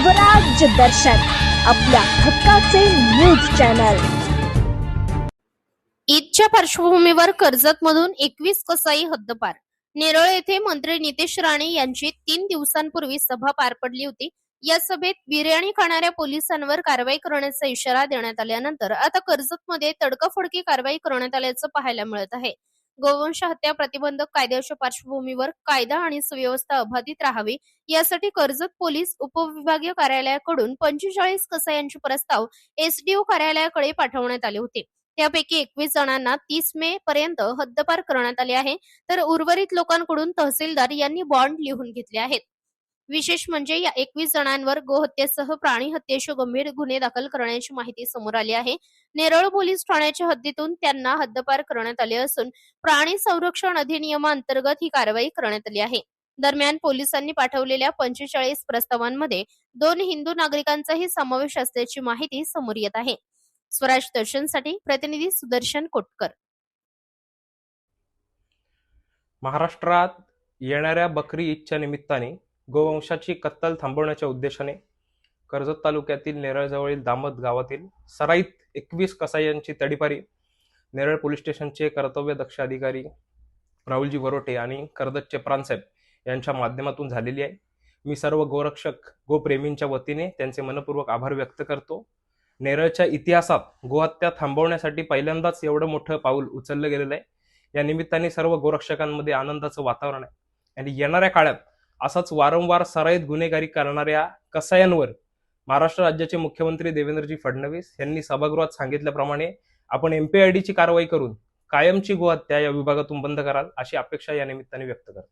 स्वराज्य दर्शन आपल्या हक्काचे न्यूज चॅनल। ईदच्या पार्श्वभूमीवर कर्जतमधून 21 कसाई हद्दपार। नेरळ येथे मंत्री नितेश राणे यांची 3 दिवसांपूर्वी सभा पार पडली होती। या सभेत बिर्याणी खाणाऱ्या पोलिसांवर कारवाई करण्याचा इशारा देण्यात आल्यानंतर आता कर्जतमध्ये तडकाफडकी कारवाई करण्यात आल्याचं पाहायला मिळत आहे। गोवंश हत्या प्रतिबंधक कायद्याच्या पार्श्वभूमीवर कायदा आणि सुव्यवस्था अबाधित राहावी यासाठी कर्जत पोलीस उपविभागीय कार्यालयाकडून 45 कसायांचे प्रस्ताव एसडीओ कार्यालयाकडे पाठवण्यात आले होते। त्यापैकी 21 जणांना 30 मे पर्यंत हद्दपार करण्यात आले आहे, तर उर्वरित लोकांकडून तहसीलदार यांनी बॉन्ड लिहून घेतले आहेत। विशेष म्हणजे या 21 जणांवर गोहत्येसह प्राणी हत्येचे गंभीर गुन्हे दाखल करण्याची माहिती समोर आली आहे। नेरळ पोलीस ठाण्याच्या हद्दीतून त्यांना हद्दपार करण्यात आले असून प्राणी संरक्षण अधिनियमांतर्गत ही कारवाई करण्यात आली आहे। दरम्यान पोलिसांनी पाठवलेल्या 45 प्रस्तावांमध्ये 2 हिंदू नागरिकांचाही समावेश असल्याची माहिती समोर येत आहे। स्वराज दर्शनसाठी प्रतिनिधी सुदर्शन कोटकर। महाराष्ट्रात येणाऱ्या बकरी ईदच्या निमित्ताने गोवंशाची कत्तल थांबवण्याच्या उद्देशाने कर्जत तालुक्यातील नेरळजवळील दामत गावातील सराईत 21 कसायांची तडीपारी नेरळ पोलीस स्टेशनचे कर्तव्यदक्ष अधिकारी राहुलजी वरोटे आणि कर्जतचे प्रांसाहेब यांच्या माध्यमातून झालेली आहे। मी सर्व गोरक्षक गोप्रेमींच्या वतीने त्यांचे मनपूर्वक आभार व्यक्त करतो। नेरळच्या इतिहासात गोहत्या थांबवण्यासाठी पहिल्यांदाच एवढं मोठं पाऊल उचललं गेलेलं आहे। या निमित्ताने सर्व गोरक्षकांमध्ये आनंदाचं वातावरण आहे आणि येणाऱ्या काळात असाच वारंवार सराईत गुन्हेगारी करणाऱ्या कसायांवर महाराष्ट्र राज्याचे मुख्यमंत्री देवेंद्रजी फडणवीस यांनी सभागृहात सांगितल्याप्रमाणे आपण MPID ची कारवाई करून कायमची गोहत्या या विभागातून बंद कराल अशी अपेक्षा या निमित्ताने व्यक्त करतो।